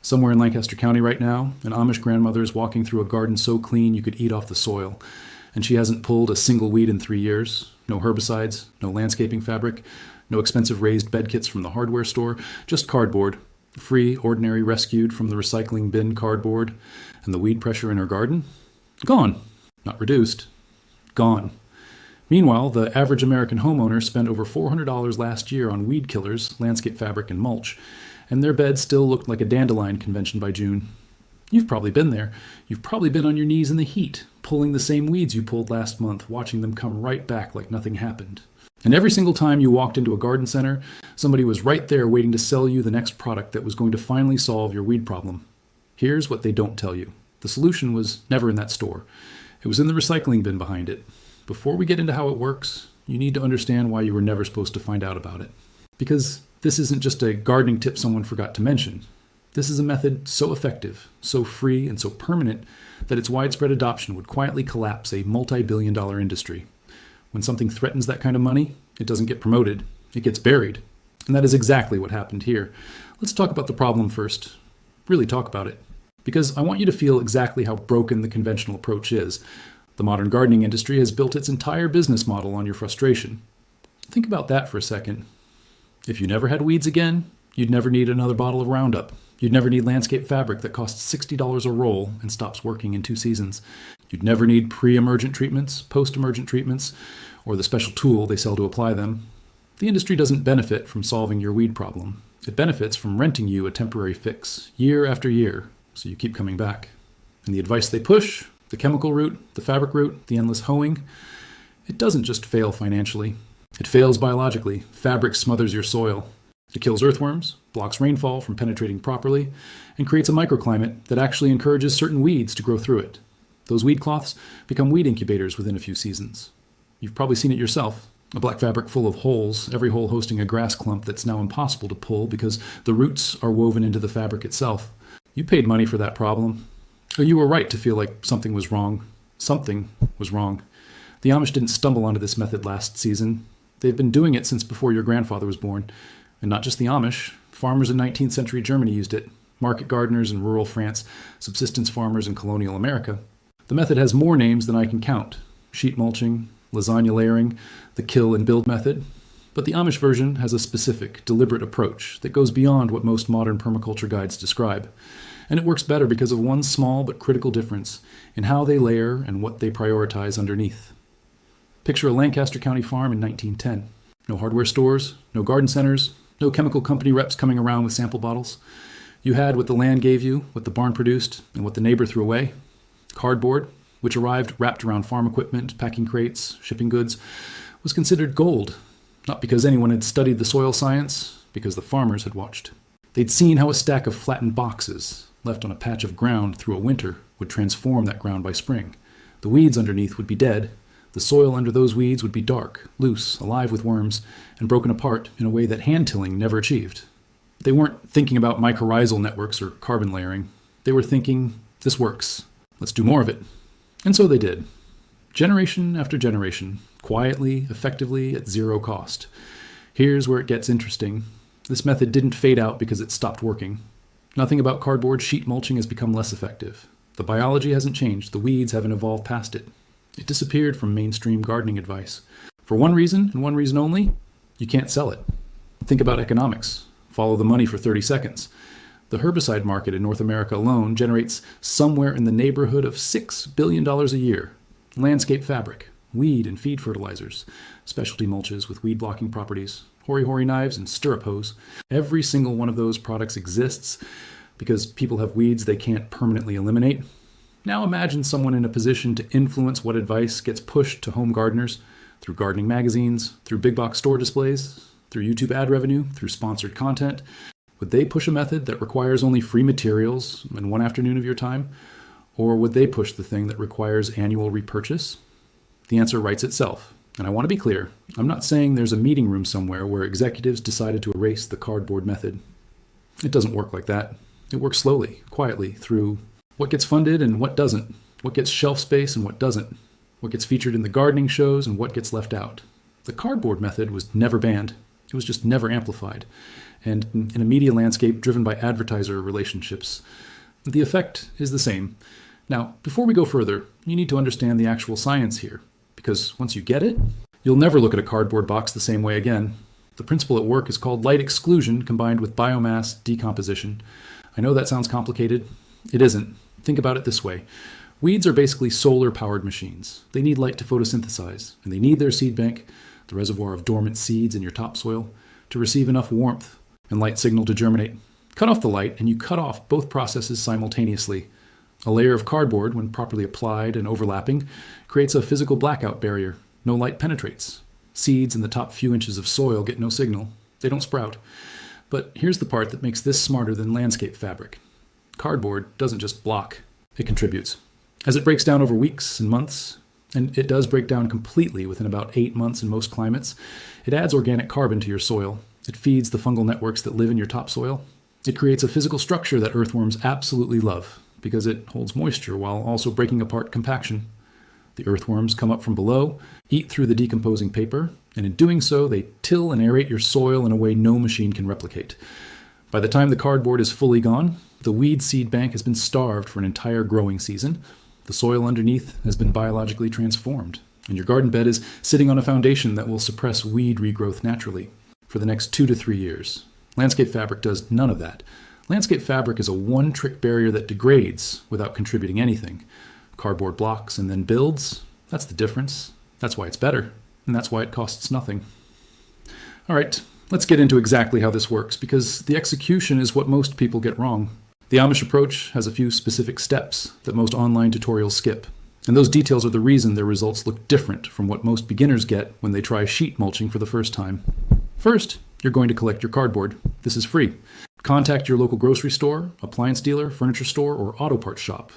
Somewhere in Lancaster County right now, an Amish grandmother is walking through a garden so clean you could eat off the soil, and she hasn't pulled a single weed in 3 years. No herbicides, no landscaping fabric, no expensive raised bed kits from the hardware store, just cardboard, free, ordinary, rescued from the recycling bin cardboard, and the weed pressure in her garden? Gone. Not reduced. Gone. Meanwhile, the average American homeowner spent over $400 last year on weed killers, landscape fabric, and mulch, and their beds still looked like a dandelion convention by June. You've probably been there. You've probably been on your knees in the heat, pulling the same weeds you pulled last month, watching them come right back like nothing happened. And every single time you walked into a garden center, somebody was right there waiting to sell you the next product that was going to finally solve your weed problem. Here's what they don't tell you. The solution was never in that store. It was in the recycling bin behind it. Before we get into how it works, you need to understand why you were never supposed to find out about it. Because this isn't just a gardening tip someone forgot to mention. This is a method so effective, so free, and so permanent that its widespread adoption would quietly collapse a multi-billion-dollar industry. When something threatens that kind of money, it doesn't get promoted, it gets buried. And that is exactly what happened here. Let's talk about the problem first. Really talk about it. Because I want you to feel exactly how broken the conventional approach is. The modern gardening industry has built its entire business model on your frustration. Think about that for a second. If you never had weeds again, you'd never need another bottle of Roundup. You'd never need landscape fabric that costs $60 a roll and stops working in 2 seasons. You'd never need pre-emergent treatments, post-emergent treatments, or the special tool they sell to apply them. The industry doesn't benefit from solving your weed problem. It benefits from renting you a temporary fix, year after year, so you keep coming back. And the advice they push, the chemical route, the fabric route, the endless hoeing, it doesn't just fail financially. It fails biologically. Fabric smothers your soil. It kills earthworms, blocks rainfall from penetrating properly, and creates a microclimate that actually encourages certain weeds to grow through it. Those weed cloths become weed incubators within a few seasons. You've probably seen it yourself. A black fabric full of holes, every hole hosting a grass clump that's now impossible to pull because the roots are woven into the fabric itself. You paid money for that problem. Or you were right to feel like something was wrong. Something was wrong. The Amish didn't stumble onto this method last season. They've been doing it since before your grandfather was born. And not just the Amish. Farmers in 19th century Germany used it. Market gardeners in rural France. Subsistence farmers in colonial America. The method has more names than I can count. Sheet mulching, lasagna layering, the kill and build method. But the Amish version has a specific, deliberate approach that goes beyond what most modern permaculture guides describe. And it works better because of one small but critical difference in how they layer and what they prioritize underneath. Picture a Lancaster County farm in 1910. No hardware stores, no garden centers, no chemical company reps coming around with sample bottles. You had what the land gave you, what the barn produced, and what the neighbor threw away. Cardboard, which arrived wrapped around farm equipment, packing crates, shipping goods, was considered gold. Not because anyone had studied the soil science, because the farmers had watched. They'd seen how a stack of flattened boxes, left on a patch of ground through a winter, would transform that ground by spring. The weeds underneath would be dead. The soil under those weeds would be dark, loose, alive with worms, and broken apart in a way that hand-tilling never achieved. They weren't thinking about mycorrhizal networks or carbon layering. They were thinking, this works. Let's do more of it. And so they did. Generation after generation, quietly, effectively, at zero cost. Here's where it gets interesting. This method didn't fade out because it stopped working. Nothing about cardboard sheet mulching has become less effective. The biology hasn't changed. The weeds haven't evolved past it. It disappeared from mainstream gardening advice. For one reason, and one reason only, you can't sell it. Think about economics. Follow the money for 30 seconds. The herbicide market in North America alone generates somewhere in the neighborhood of $6 billion a year. Landscape fabric, weed and feed fertilizers, specialty mulches with weed-blocking properties, hoary knives and stirrup hose. Every single one of those products exists because people have weeds they can't permanently eliminate. Now imagine someone in a position to influence what advice gets pushed to home gardeners through gardening magazines, through big box store displays, through YouTube ad revenue, through sponsored content. Would they push a method that requires only free materials and one afternoon of your time? Or would they push the thing that requires annual repurchase? The answer writes itself. And I want to be clear, I'm not saying there's a meeting room somewhere where executives decided to erase the cardboard method. It doesn't work like that. It works slowly, quietly, through what gets funded and what doesn't, what gets shelf space and what doesn't, what gets featured in the gardening shows and what gets left out. The cardboard method was never banned. It was just never amplified. And in a media landscape driven by advertiser relationships, the effect is the same. Now, before we go further, you need to understand the actual science here, because once you get it, you'll never look at a cardboard box the same way again. The principle at work is called light exclusion combined with biomass decomposition. I know that sounds complicated. It isn't. Think about it this way. Weeds are basically solar-powered machines. They need light to photosynthesize, and they need their seed bank, the reservoir of dormant seeds in your topsoil, to receive enough warmth and light signal to germinate. Cut off the light, and you cut off both processes simultaneously. A layer of cardboard, when properly applied and overlapping, creates a physical blackout barrier. No light penetrates. Seeds in the top few inches of soil get no signal. They don't sprout. But here's the part that makes this smarter than landscape fabric. Cardboard doesn't just block, it contributes. As it breaks down over weeks and months, and it does break down completely within about 8 months in most climates, it adds organic carbon to your soil. It feeds the fungal networks that live in your topsoil. It creates a physical structure that earthworms absolutely love because it holds moisture while also breaking apart compaction. The earthworms come up from below, eat through the decomposing paper, and in doing so, they till and aerate your soil in a way no machine can replicate. By the time the cardboard is fully gone, the weed seed bank has been starved for an entire growing season. The soil underneath has been biologically transformed, and your garden bed is sitting on a foundation that will suppress weed regrowth naturally for the next 2 to 3 years. Landscape fabric does none of that. Landscape fabric is a one-trick barrier that degrades without contributing anything. Cardboard blocks and then builds. That's the difference. That's why it's better, and that's why it costs nothing. All right, let's get into exactly how this works, because the execution is what most people get wrong. The Amish approach has a few specific steps that most online tutorials skip, and those details are the reason their results look different from what most beginners get when they try sheet mulching for the first time. First, you're going to collect your cardboard. This is free. Contact your local grocery store, appliance dealer, furniture store, or auto parts shop.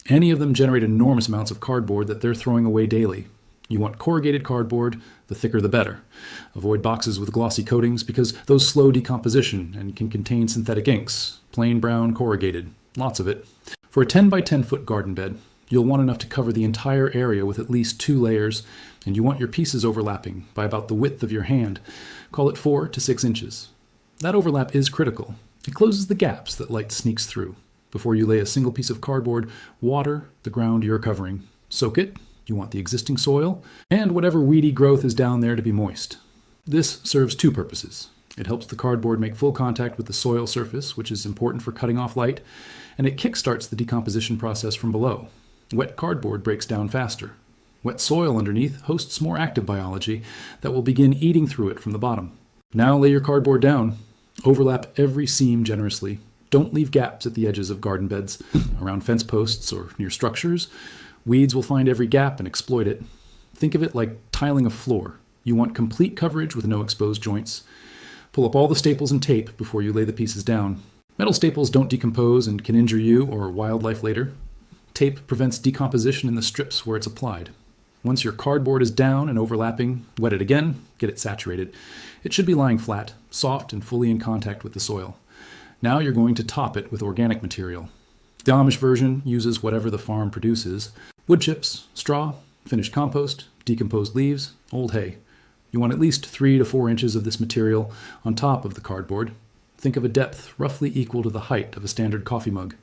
Any of them generate enormous amounts of cardboard that they're throwing away daily. You want corrugated cardboard, the thicker the better. Avoid boxes with glossy coatings because those slow decomposition and can contain synthetic inks. Plain brown corrugated, lots of it. For a 10 by 10 foot garden bed, you'll want enough to cover the entire area with at least 2 layers, and you want your pieces overlapping by about the width of your hand. Call it 4 to 6 inches. That overlap is critical. It closes the gaps that light sneaks through. Before you lay a single piece of cardboard, water the ground you're covering. Soak it. You want the existing soil and whatever weedy growth is down there to be moist. This serves 2 purposes. It helps the cardboard make full contact with the soil surface, which is important for cutting off light, and it kickstarts the decomposition process from below. Wet cardboard breaks down faster. Wet soil underneath hosts more active biology that will begin eating through it from the bottom. Now lay your cardboard down. Overlap every seam generously. Don't leave gaps at the edges of garden beds, around fence posts, or near structures. Weeds will find every gap and exploit it. Think of it like tiling a floor. You want complete coverage with no exposed joints. Pull up all the staples and tape before you lay the pieces down. Metal staples don't decompose and can injure you or wildlife later. Tape prevents decomposition in the strips where it's applied. Once your cardboard is down and overlapping, wet it again, get it saturated. It should be lying flat, soft, and fully in contact with the soil. Now you're going to top it with organic material. The Amish version uses whatever the farm produces: wood chips, straw, finished compost, decomposed leaves, old hay. You want at least 3 to 4 inches of this material on top of the cardboard. Think of a depth roughly equal to the height of a standard coffee mug.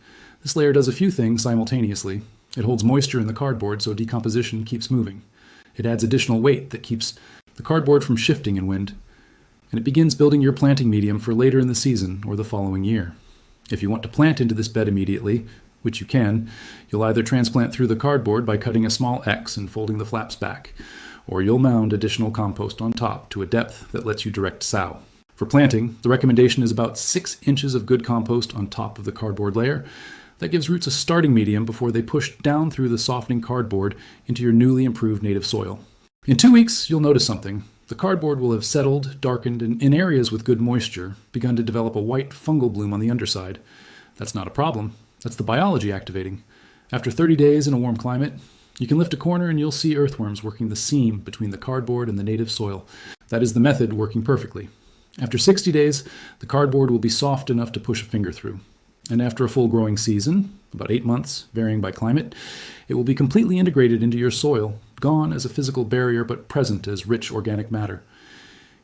This layer does a few things simultaneously. It holds moisture in the cardboard so decomposition keeps moving. It adds additional weight that keeps the cardboard from shifting in wind. And it begins building your planting medium for later in the season or the following year. If you want to plant into this bed immediately, which you can, you'll either transplant through the cardboard by cutting a small X and folding the flaps back, or you'll mound additional compost on top to a depth that lets you direct sow. For planting, the recommendation is about 6 inches of good compost on top of the cardboard layer. That gives roots a starting medium before they push down through the softening cardboard into your newly improved native soil. In 2 weeks, you'll notice something. The cardboard will have settled, darkened, and in areas with good moisture, begun to develop a white fungal bloom on the underside. That's not a problem. That's the biology activating. After 30 days in a warm climate, you can lift a corner and you'll see earthworms working the seam between the cardboard and the native soil. That is the method working perfectly. After 60 days, the cardboard will be soft enough to push a finger through. And after a full growing season, about 8 months, varying by climate, it will be completely integrated into your soil, gone as a physical barrier but present as rich organic matter.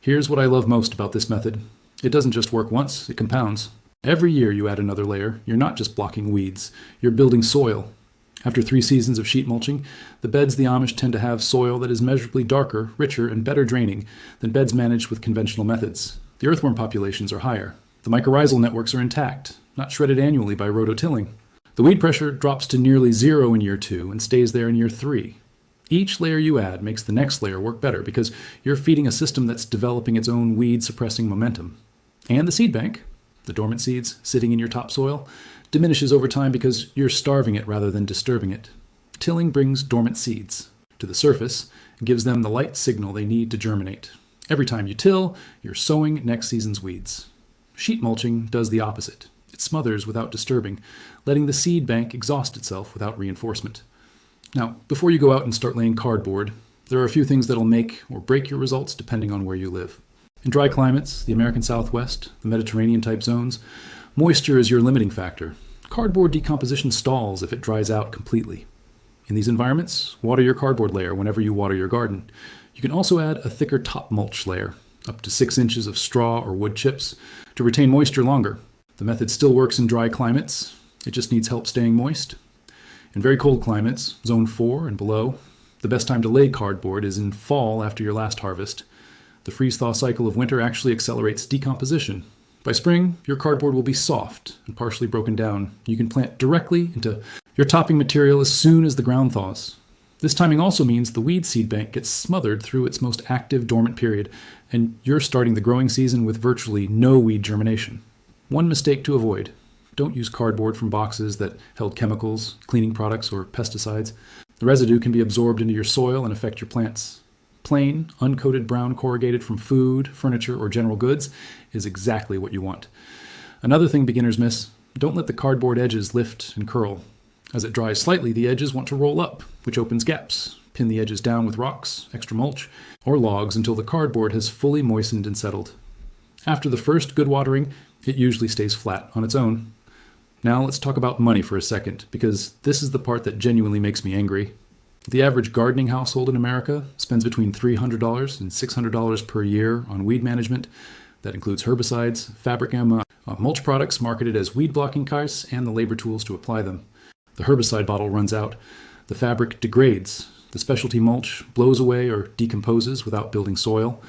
Here's what I love most about this method. It doesn't just work once, it compounds. Every year you add another layer, you're not just blocking weeds, you're building soil. After 3 seasons of sheet mulching, the beds the Amish tend to have soil that is measurably darker, richer, and better draining than beds managed with conventional methods. The earthworm populations are higher. The mycorrhizal networks are intact, not shredded annually by rototilling. The weed pressure drops to nearly 0 in year 2 and stays there in year 3. Each layer you add makes the next layer work better because you're feeding a system that's developing its own weed-suppressing momentum. And the seed bank, the dormant seeds sitting in your topsoil, diminishes over time because you're starving it rather than disturbing it. Tilling brings dormant seeds to the surface and gives them the light signal they need to germinate. Every time you till, you're sowing next season's weeds. Sheet mulching does the opposite. It smothers without disturbing, letting the seed bank exhaust itself without reinforcement. Now, before you go out and start laying cardboard, there are a few things that'll make or break your results depending on where you live. In dry climates, the American Southwest, the Mediterranean-type zones, moisture is your limiting factor. Cardboard decomposition stalls if it dries out completely. In these environments, water your cardboard layer whenever you water your garden. You can also add a thicker top mulch layer, up to 6 inches of straw or wood chips, to retain moisture longer. The method still works in dry climates, it just needs help staying moist. In very cold climates, zone 4 and below, the best time to lay cardboard is in fall after your last harvest. The freeze-thaw cycle of winter actually accelerates decomposition. By spring, your cardboard will be soft and partially broken down. You can plant directly into your topping material as soon as the ground thaws. This timing also means the weed seed bank gets smothered through its most active dormant period, and you're starting the growing season with virtually no weed germination. One mistake to avoid. Don't use cardboard from boxes that held chemicals, cleaning products, or pesticides. The residue can be absorbed into your soil and affect your plants. Plain, uncoated brown corrugated from food, furniture, or general goods is exactly what you want. Another thing beginners miss, don't let the cardboard edges lift and curl. As it dries slightly, the edges want to roll up, which opens gaps. Pin the edges down with rocks, extra mulch, or logs until the cardboard has fully moistened and settled. After the first good watering, it usually stays flat on its own. Now let's talk about money for a second, because this is the part that genuinely makes me angry. The average gardening household in America spends between $300 and $600 per year on weed management. That includes herbicides, fabric mulch products marketed as weed-blocking kits, and the labor tools to apply them. The herbicide bottle runs out. The fabric degrades. The specialty mulch blows away or decomposes without building soil.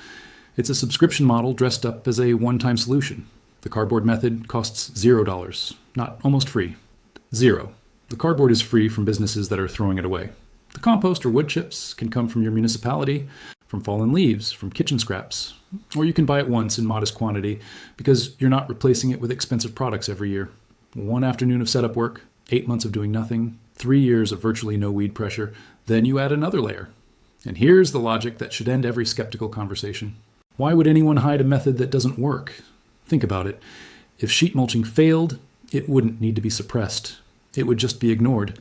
It's a subscription model dressed up as a one-time solution. The cardboard method costs $0, not almost free. 0. The cardboard is free from businesses that are throwing it away. The compost or wood chips can come from your municipality, from fallen leaves, from kitchen scraps, or you can buy it once in modest quantity because you're not replacing it with expensive products every year. 1 afternoon of setup work, 8 months of doing nothing, 3 years of virtually no weed pressure, then you add another layer. And here's the logic that should end every skeptical conversation. Why would anyone hide a method that doesn't work? Think about it. If sheet mulching failed, it wouldn't need to be suppressed. It would just be ignored.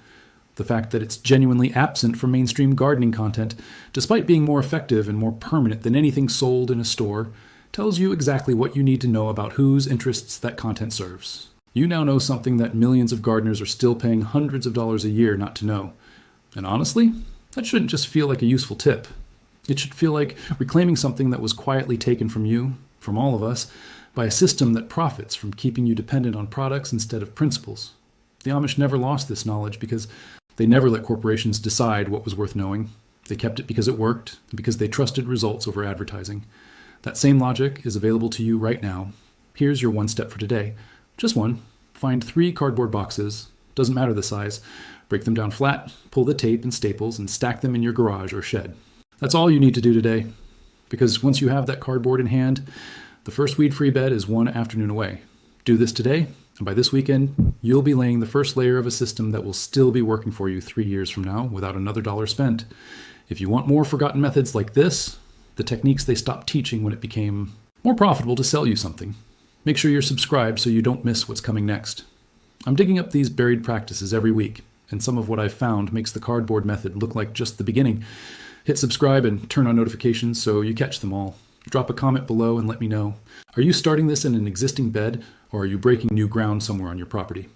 The fact that it's genuinely absent from mainstream gardening content, despite being more effective and more permanent than anything sold in a store, tells you exactly what you need to know about whose interests that content serves. You now know something that millions of gardeners are still paying hundreds of dollars a year not to know. And honestly, that shouldn't just feel like a useful tip. It should feel like reclaiming something that was quietly taken from you, from all of us, by a system that profits from keeping you dependent on products instead of principles. The Amish never lost this knowledge because they never let corporations decide what was worth knowing. They kept it because it worked, and because they trusted results over advertising. That same logic is available to you right now. Here's your one step for today. Just one. Find 3 cardboard boxes, doesn't matter the size. Break them down flat, pull the tape and staples, and stack them in your garage or shed. That's all you need to do today. Because once you have that cardboard in hand, the first weed-free bed is 1 afternoon away. Do this today, and by this weekend, you'll be laying the first layer of a system that will still be working for you 3 years from now without another dollar spent. If you want more forgotten methods like this, the techniques they stopped teaching when it became more profitable to sell you something, make sure you're subscribed so you don't miss what's coming next. I'm digging up these buried practices every week, and some of what I've found makes the cardboard method look like just the beginning. Hit subscribe and turn on notifications so you catch them all. Drop a comment below and let me know. Are you starting this in an existing bed, or are you breaking new ground somewhere on your property?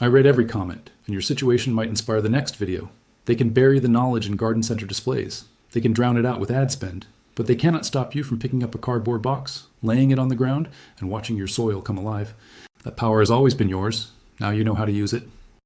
I read every comment, and your situation might inspire the next video. They can bury the knowledge in garden center displays. They can drown it out with ad spend. But they cannot stop you from picking up a cardboard box, laying it on the ground, and watching your soil come alive. That power has always been yours. Now you know how to use it.